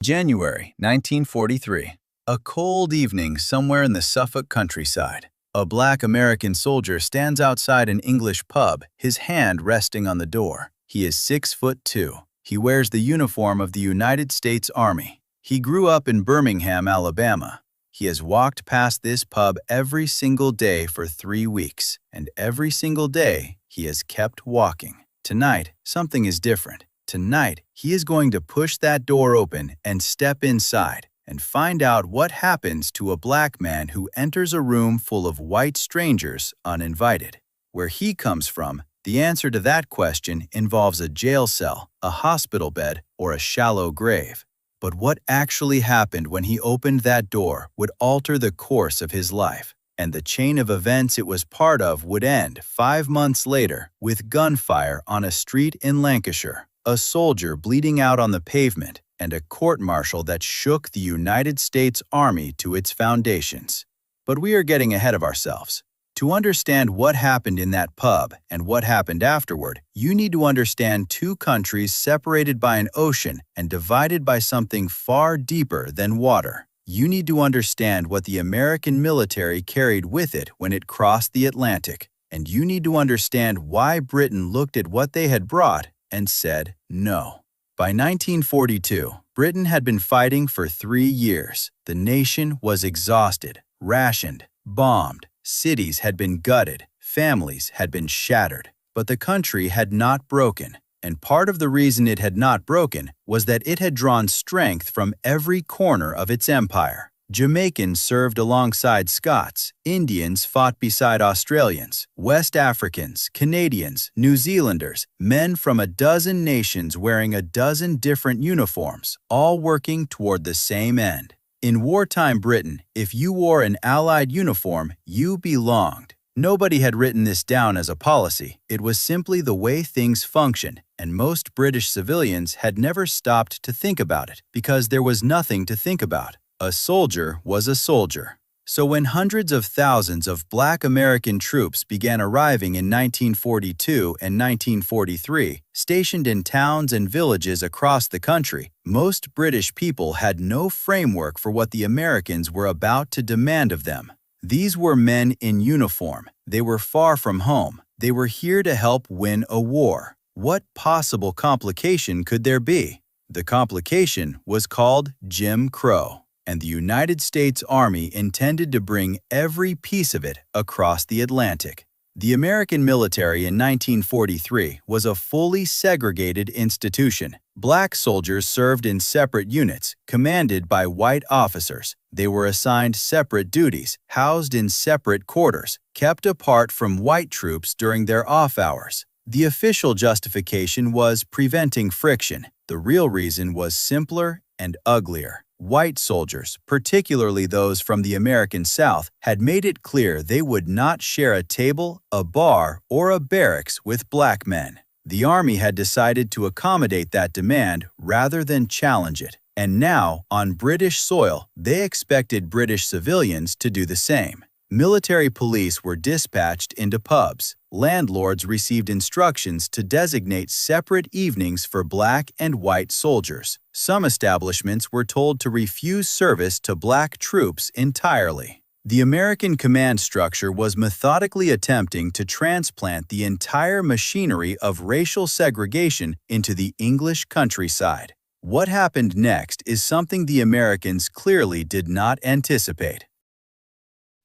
January 1943. A cold evening somewhere in the Suffolk countryside. A black American soldier stands outside an English pub, his hand resting on the door. He is 6'2". He wears the uniform of the United States Army. He grew up in Birmingham, Alabama. He has walked past this pub every single day for 3 weeks, and every single day he has kept walking. Tonight, something is different. Tonight, he is going to push that door open and step inside and find out what happens to a black man who enters a room full of white strangers uninvited. Where he comes from, the answer to that question involves a jail cell, a hospital bed, or a shallow grave. But what actually happened when he opened that door would alter the course of his life, and the chain of events it was part of would end 5 months later with gunfire on a street in Lancashire, a soldier bleeding out on the pavement, and a court-martial that shook the United States Army to its foundations. But we are getting ahead of ourselves. To understand what happened in that pub and what happened afterward, you need to understand two countries separated by an ocean and divided by something far deeper than water. You need to understand what the American military carried with it when it crossed the Atlantic, and you need to understand why Britain looked at what they had brought and said no. By 1942, Britain had been fighting for 3 years. The nation was exhausted, rationed, bombed. Cities had been gutted, families had been shattered, but the country had not broken. And part of the reason it had not broken was that it had drawn strength from every corner of its empire. Jamaicans served alongside Scots, Indians fought beside Australians, West Africans, Canadians, New Zealanders, men from a dozen nations wearing a dozen different uniforms, all working toward the same end. In wartime Britain, if you wore an Allied uniform, you belonged. Nobody had written this down as a policy. It was simply the way things functioned, and most British civilians had never stopped to think about it because there was nothing to think about. A soldier was a soldier. So when hundreds of thousands of black American troops began arriving in 1942 and 1943, stationed in towns and villages across the country, most British people had no framework for what the Americans were about to demand of them. These were men in uniform. They were far from home. They were here to help win a war. What possible complication could there be? The complication was called Jim Crow, and the United States Army intended to bring every piece of it across the Atlantic. The American military in 1943 was a fully segregated institution. Black soldiers served in separate units, commanded by white officers. They were assigned separate duties, housed in separate quarters, kept apart from white troops during their off hours. The official justification was preventing friction. The real reason was simpler and uglier. White soldiers, particularly those from the American South, had made it clear they would not share a table, a bar, or a barracks with black men. The Army had decided to accommodate that demand rather than challenge it. And now, on British soil, they expected British civilians to do the same. Military police were dispatched into pubs. Landlords received instructions to designate separate evenings for black and white soldiers. Some establishments were told to refuse service to black troops entirely. The American command structure was methodically attempting to transplant the entire machinery of racial segregation into the English countryside. What happened next is something the Americans clearly did not anticipate.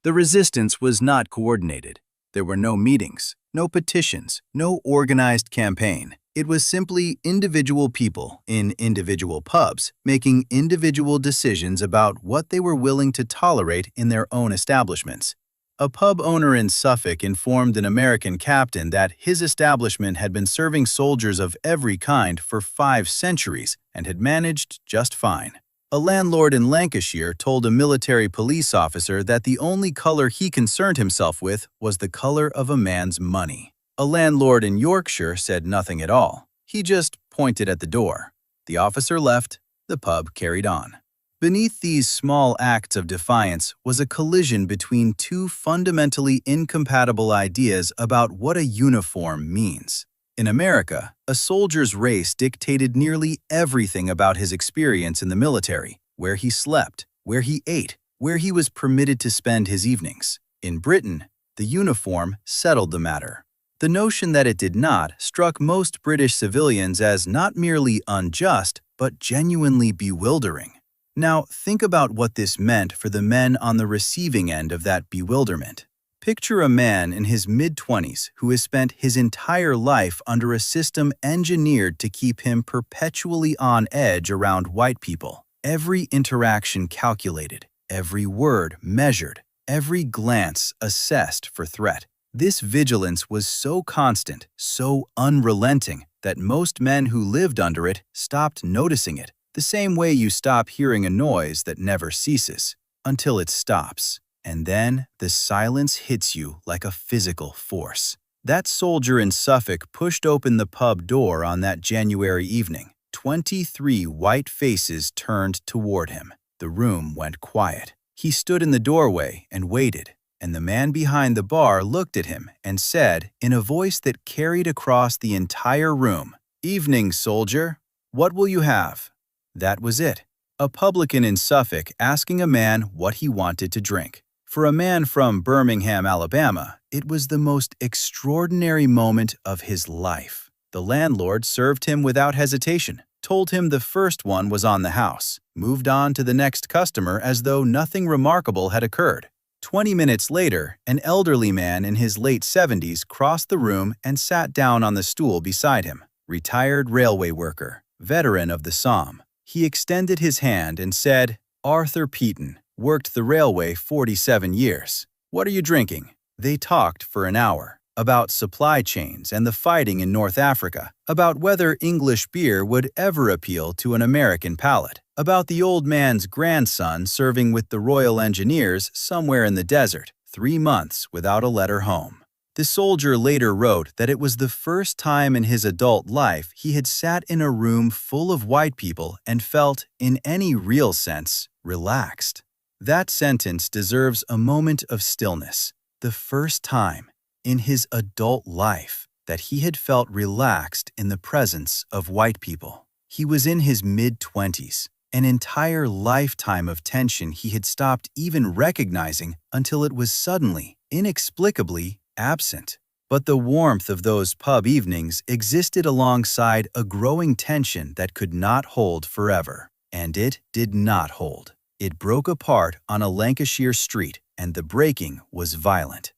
The resistance was not coordinated. There were no meetings, no petitions, no organized campaign. It was simply individual people in individual pubs making individual decisions about what they were willing to tolerate in their own establishments. A pub owner in Suffolk informed an American captain that his establishment had been serving soldiers of every kind for 5 centuries and had managed just fine. A landlord in Lancashire told a military police officer that the only color he concerned himself with was the color of a man's money. A landlord in Yorkshire said nothing at all. He just pointed at the door. The officer left. The pub carried on. Beneath these small acts of defiance was a collision between two fundamentally incompatible ideas about what a uniform means. In America, a soldier's race dictated nearly everything about his experience in the military, where he slept, where he ate, where he was permitted to spend his evenings. In Britain, the uniform settled the matter. The notion that it did not struck most British civilians as not merely unjust, but genuinely bewildering. Now, think about what this meant for the men on the receiving end of that bewilderment. Picture a man in his mid-20s who has spent his entire life under a system engineered to keep him perpetually on edge around white people. Every interaction calculated, every word measured, every glance assessed for threat. This vigilance was so constant, so unrelenting, that most men who lived under it stopped noticing it, the same way you stop hearing a noise that never ceases, until it stops. And then the silence hits you like a physical force. That soldier in Suffolk pushed open the pub door on that January evening. 23 white faces turned toward him. The room went quiet. He stood in the doorway and waited, and the man behind the bar looked at him and said, in a voice that carried across the entire room, "Evening, soldier. What will you have?" That was it. A publican in Suffolk asking a man what he wanted to drink. For a man from Birmingham, Alabama, it was the most extraordinary moment of his life. The landlord served him without hesitation, told him the first one was on the house, moved on to the next customer as though nothing remarkable had occurred. 20 minutes later, an elderly man in his late 70s crossed the room and sat down on the stool beside him. Retired railway worker, veteran of the Somme. He extended his hand and said, "Arthur Peaton, worked the railway 47 years. What are you drinking?" They talked for an hour about supply chains and the fighting in North Africa, about whether English beer would ever appeal to an American palate, about the old man's grandson serving with the Royal Engineers somewhere in the desert, 3 months without a letter home. The soldier later wrote that it was the first time in his adult life he had sat in a room full of white people and felt, in any real sense, relaxed. That sentence deserves a moment of stillness. The first time in his adult life that he had felt relaxed in the presence of white people. He was in his mid-20s, an entire lifetime of tension he had stopped even recognizing until it was suddenly, inexplicably, absent. But the warmth of those pub evenings existed alongside a growing tension that could not hold forever. And it did not hold. It broke apart on a Lancashire street, and the breaking was violent.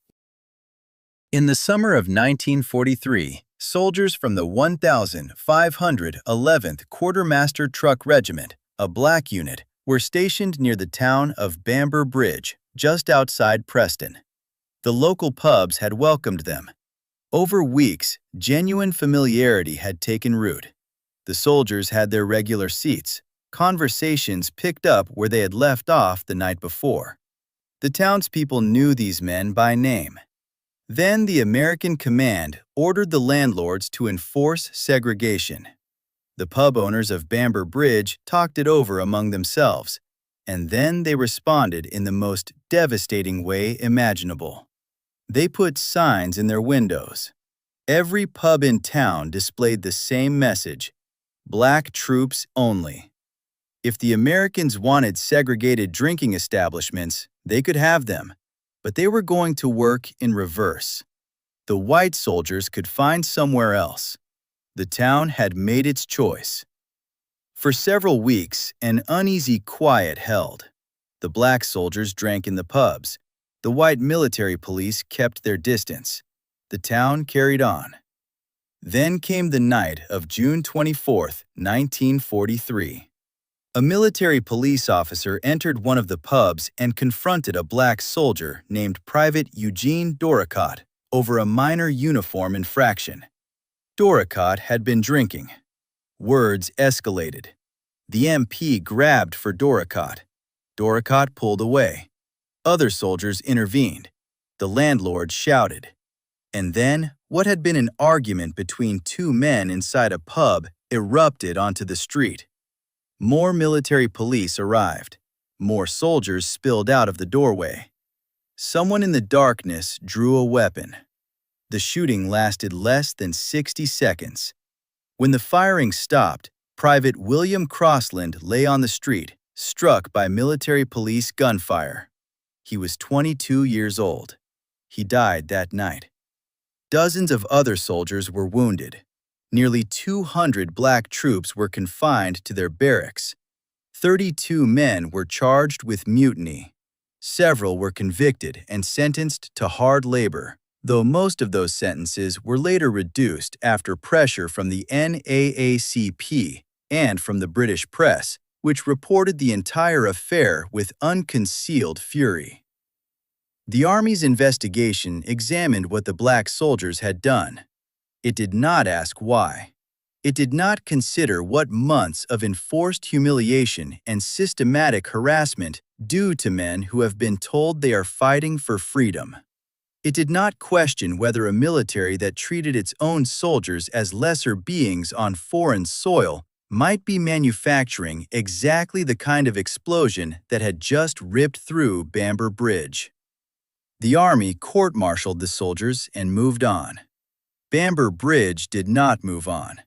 In the summer of 1943, soldiers from the 1511th Quartermaster Truck Regiment, a black unit, were stationed near the town of Bamber Bridge, just outside Preston. The local pubs had welcomed them. Over weeks, genuine familiarity had taken root. The soldiers had their regular seats. Conversations picked up where they had left off the night before. The townspeople knew these men by name. Then the American command ordered the landlords to enforce segregation. The pub owners of Bamber Bridge talked it over among themselves, and then they responded in the most devastating way imaginable. They put signs in their windows. Every pub in town displayed the same message: "Black troops only." If the Americans wanted segregated drinking establishments, they could have them, but they were going to work in reverse. The white soldiers could find somewhere else. The town had made its choice. For several weeks, an uneasy quiet held. The black soldiers drank in the pubs. The white military police kept their distance. The town carried on. Then came the night of June 24, 1943. A military police officer entered one of the pubs and confronted a black soldier named Private Eugene Doricott over a minor uniform infraction. Doricott had been drinking. Words escalated. The MP grabbed for Doricott. Doricott pulled away. Other soldiers intervened. The landlord shouted. And then, what had been an argument between two men inside a pub erupted onto the street. More military police arrived. More soldiers spilled out of the doorway. Someone in the darkness drew a weapon. The shooting lasted less than 60 seconds. When the firing stopped, Private William Crossland lay on the street, struck by military police gunfire. He was 22 years old. He died that night. Dozens of other soldiers were wounded. Nearly 200 black troops were confined to their barracks. 32 men were charged with mutiny. Several were convicted and sentenced to hard labor, though most of those sentences were later reduced after pressure from the NAACP and from the British press, which reported the entire affair with unconcealed fury. The Army's investigation examined what the black soldiers had done. It did not ask why. It did not consider what months of enforced humiliation and systematic harassment do to men who have been told they are fighting for freedom. It did not question whether a military that treated its own soldiers as lesser beings on foreign soil might be manufacturing exactly the kind of explosion that had just ripped through Bamber Bridge. The Army court-martialed the soldiers and moved on. Bamber Bridge did not move on.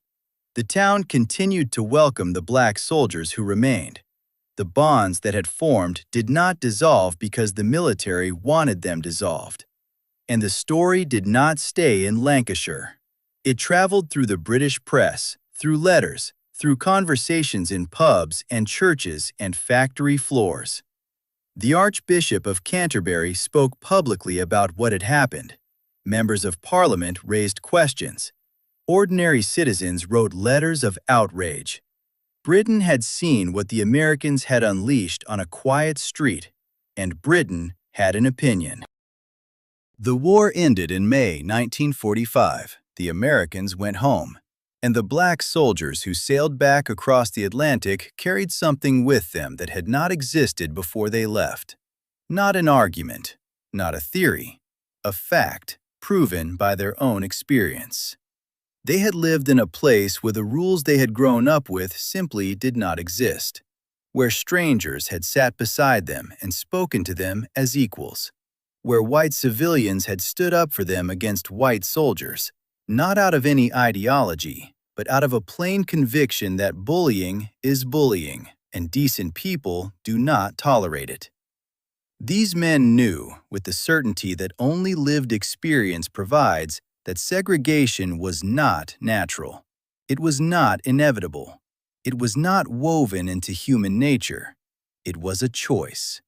The town continued to welcome the black soldiers who remained. The bonds that had formed did not dissolve because the military wanted them dissolved. And the story did not stay in Lancashire. It traveled through the British press, through letters, through conversations in pubs and churches and factory floors. The Archbishop of Canterbury spoke publicly about what had happened. Members of Parliament raised questions. Ordinary citizens wrote letters of outrage. Britain had seen what the Americans had unleashed on a quiet street, and Britain had an opinion. The war ended in May 1945. The Americans went home, and the black soldiers who sailed back across the Atlantic carried something with them that had not existed before they left. Not an argument, not a theory, a fact proven by their own experience. They had lived in a place where the rules they had grown up with simply did not exist, where strangers had sat beside them and spoken to them as equals, where white civilians had stood up for them against white soldiers, not out of any ideology, but out of a plain conviction that bullying is bullying, and decent people do not tolerate it. These men knew, with the certainty that only lived experience provides, that segregation was not natural. It was not inevitable. It was not woven into human nature. It was a choice.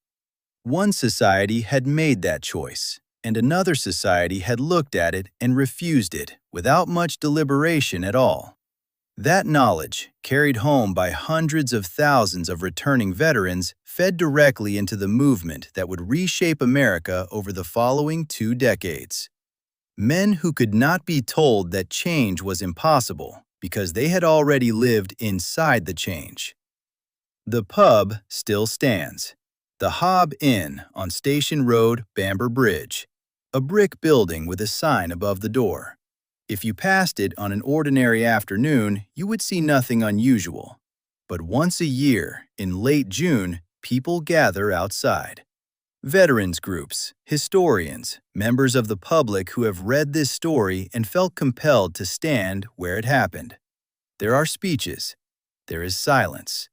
One society had made that choice, and another society had looked at it and refused it without much deliberation at all. That knowledge, carried home by hundreds of thousands of returning veterans, fed directly into the movement that would reshape America over the following 2 decades. Men who could not be told that change was impossible because they had already lived inside the change. The pub still stands. The Hob Inn on Station Road, Bamber Bridge, a brick building with a sign above the door. If you passed it on an ordinary afternoon, you would see nothing unusual. But once a year, in late June, people gather outside. Veterans groups, historians, members of the public who have read this story and felt compelled to stand where it happened. There are speeches. There is silence.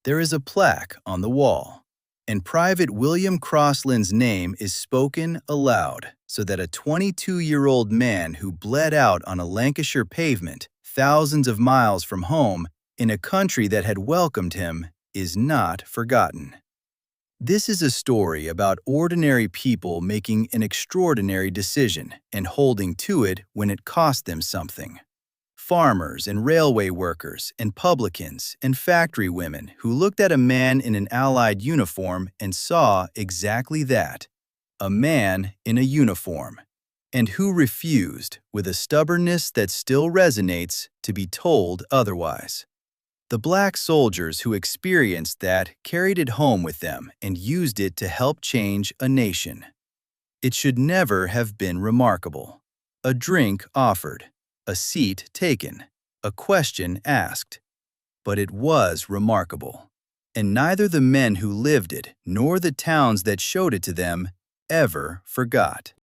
There is a plaque on the wall. And Private William Crossland's name is spoken aloud so that a 22-year-old man who bled out on a Lancashire pavement, thousands of miles from home, in a country that had welcomed him, is not forgotten. This is a story about ordinary people making an extraordinary decision and holding to it when it cost them something. Farmers and railway workers and publicans and factory women who looked at a man in an Allied uniform and saw exactly that, a man in a uniform, and who refused, with a stubbornness that still resonates, to be told otherwise. The black soldiers who experienced that carried it home with them and used it to help change a nation. It should never have been remarkable. A drink offered, a seat taken, a question asked. But it was remarkable. And neither the men who lived it nor the towns that showed it to them ever forgot.